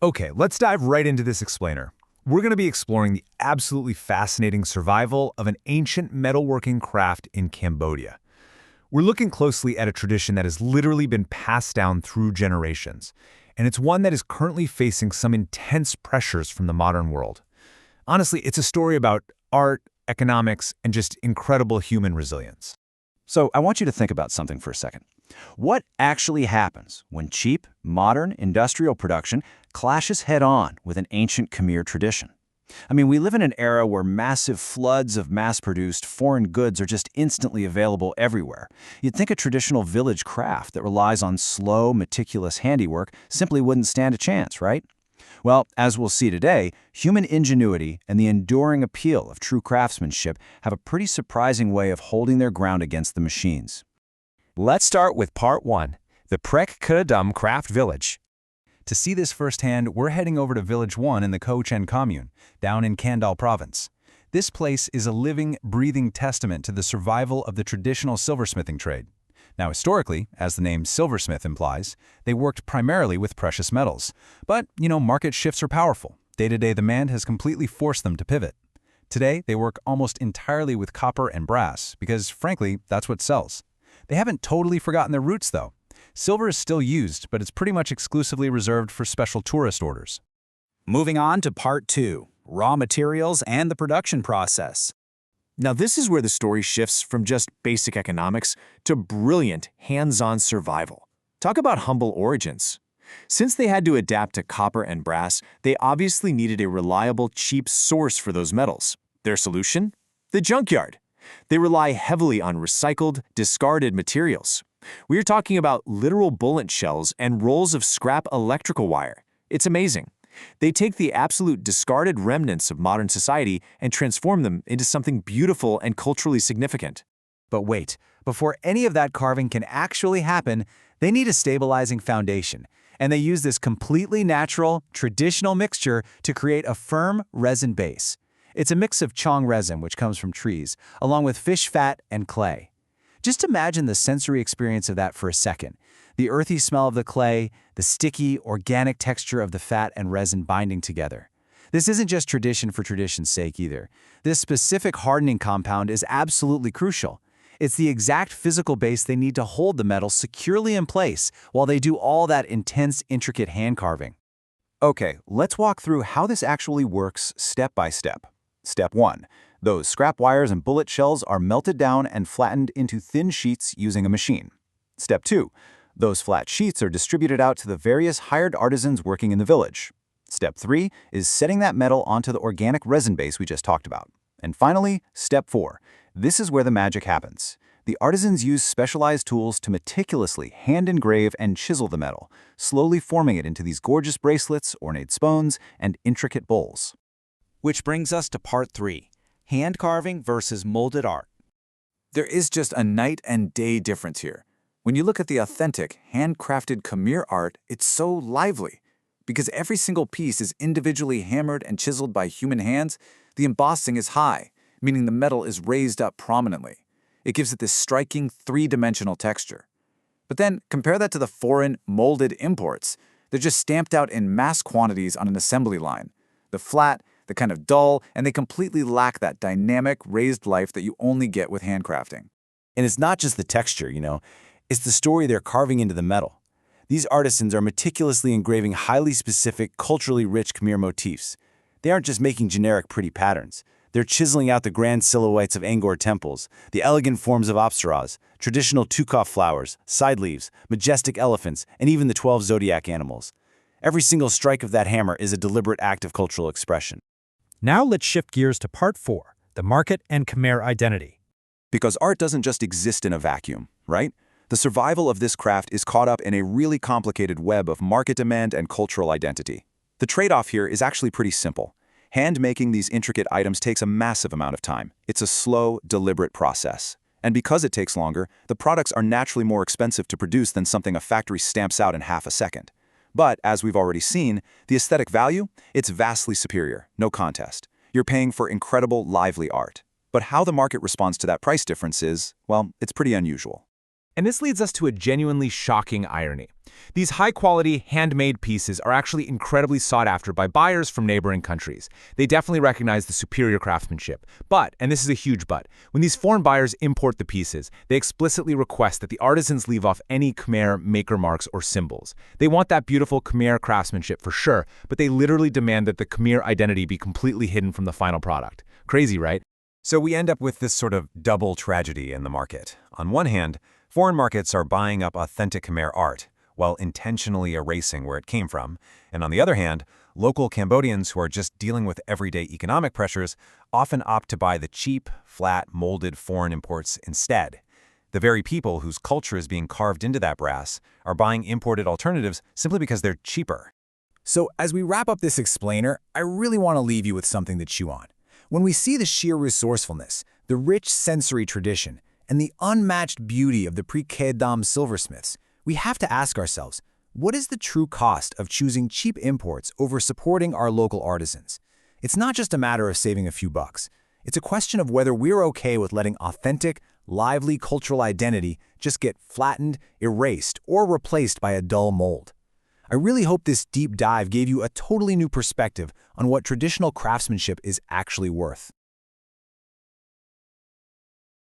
Okay, let's dive right into this explainer. We're going to be exploring the absolutely fascinating survival of an ancient metalworking craft in Cambodia. We're looking closely at a tradition that has literally been passed down through generations, and it's one that is currently facing some intense pressures from the modern world. Honestly, it's a story about art, economics, and just incredible human resilience. So I want you to think about something for a second. What actually happens when cheap, modern, industrial production clashes head-on with an ancient Khmer tradition? I mean, we live in an era where massive floods of mass-produced foreign goods are just instantly available everywhere. You'd think a traditional village craft that relies on slow, meticulous handiwork simply wouldn't stand a chance, right? Well, as we'll see today, human ingenuity and the enduring appeal of true craftsmanship have a pretty surprising way of holding their ground against the machines. Let's start with Part 1, the Prek Kdam craft village. To see this firsthand, we're heading over to Village 1 in the Ko-Chen commune, down in Kandal province. This place is a living, breathing testament to the survival of the traditional silversmithing trade. Now, historically, as the name silversmith implies, they worked primarily with precious metals. But, market shifts are powerful. Day-to-day demand has completely forced them to pivot. Today, they work almost entirely with copper and brass because, frankly, that's what sells. They haven't totally forgotten their roots, though. Silver is still used, but it's pretty much exclusively reserved for special tourist orders. Moving on to Part 2, raw materials and the production process. Now this is where the story shifts from just basic economics to brilliant hands-on survival. Talk about humble origins. Since they had to adapt to copper and brass, they obviously needed a reliable, cheap source for those metals. Their solution? The junkyard. They rely heavily on recycled, discarded materials. We are talking about literal bullet shells and rolls of scrap electrical wire. It's amazing. They take the absolute discarded remnants of modern society and transform them into something beautiful and culturally significant. But wait, before any of that carving can actually happen, they need a stabilizing foundation. And they use this completely natural, traditional mixture to create a firm resin base. It's a mix of chong resin, which comes from trees, along with fish fat and clay. Just imagine the sensory experience of that for a second. The earthy smell of the clay, the sticky, organic texture of the fat and resin binding together. This isn't just tradition for tradition's sake either. This specific hardening compound is absolutely crucial. It's the exact physical base they need to hold the metal securely in place while they do all that intense, intricate hand carving. Okay, let's walk through how this actually works step by step. Step 1. Those scrap wires and bullet shells are melted down and flattened into thin sheets using a machine. Step 2. Those flat sheets are distributed out to the various hired artisans working in the village. Step 3 is setting that metal onto the organic resin base we just talked about. And finally, Step 4. This is where the magic happens. The artisans use specialized tools to meticulously hand engrave and chisel the metal, slowly forming it into these gorgeous bracelets, ornate spoons, and intricate bowls. Which brings us to Part 3, hand carving versus molded art. There is just a night and day difference here. When you look at the authentic, handcrafted Khmer art, it's so lively. Because every single piece is individually hammered and chiseled by human hands, the embossing is high, meaning the metal is raised up prominently. It gives it this striking three-dimensional texture. But then compare that to the foreign, molded imports. They're just stamped out in mass quantities on an assembly line. The flat, the kind of dull, and they completely lack that dynamic, raised life that you only get with handcrafting. And it's not just the texture, It's the story they're carving into the metal. These artisans are meticulously engraving highly specific, culturally rich Khmer motifs. They aren't just making generic pretty patterns. They're chiseling out the grand silhouettes of Angkor temples, the elegant forms of apsaras, traditional tukaf flowers, side leaves, majestic elephants, and even the 12 zodiac animals. Every single strike of that hammer is a deliberate act of cultural expression. Now let's shift gears to Part 4, the market and Khmer identity. Because art doesn't just exist in a vacuum, right? The survival of this craft is caught up in a really complicated web of market demand and cultural identity. The trade-off here is actually pretty simple. Hand-making these intricate items takes a massive amount of time. It's a slow, deliberate process. And because it takes longer, the products are naturally more expensive to produce than something a factory stamps out in half a second. But, as we've already seen, the aesthetic value, it's vastly superior, no contest. You're paying for incredible, lively art. But how the market responds to that price difference is, well, it's pretty unusual. And this leads us to a genuinely shocking irony. These high-quality, handmade pieces are actually incredibly sought after by buyers from neighboring countries. They definitely recognize the superior craftsmanship. But, and this is a huge but, when these foreign buyers import the pieces, they explicitly request that the artisans leave off any Khmer maker marks or symbols. They want that beautiful Khmer craftsmanship for sure, but they literally demand that the Khmer identity be completely hidden from the final product. Crazy, right? So we end up with this sort of double tragedy in the market. On one hand, foreign markets are buying up authentic Khmer art, while intentionally erasing where it came from. And on the other hand, local Cambodians who are just dealing with everyday economic pressures often opt to buy the cheap, flat, molded foreign imports instead. The very people whose culture is being carved into that brass are buying imported alternatives simply because they're cheaper. So as we wrap up this explainer, I really want to leave you with something to chew on. When we see the sheer resourcefulness, the rich sensory tradition, and the unmatched beauty of the Prek Kdam silversmiths, we have to ask ourselves, what is the true cost of choosing cheap imports over supporting our local artisans? It's not just a matter of saving a few bucks. It's a question of whether we're okay with letting authentic, lively cultural identity just get flattened, erased, or replaced by a dull mold. I really hope this deep dive gave you a totally new perspective on what traditional craftsmanship is actually worth.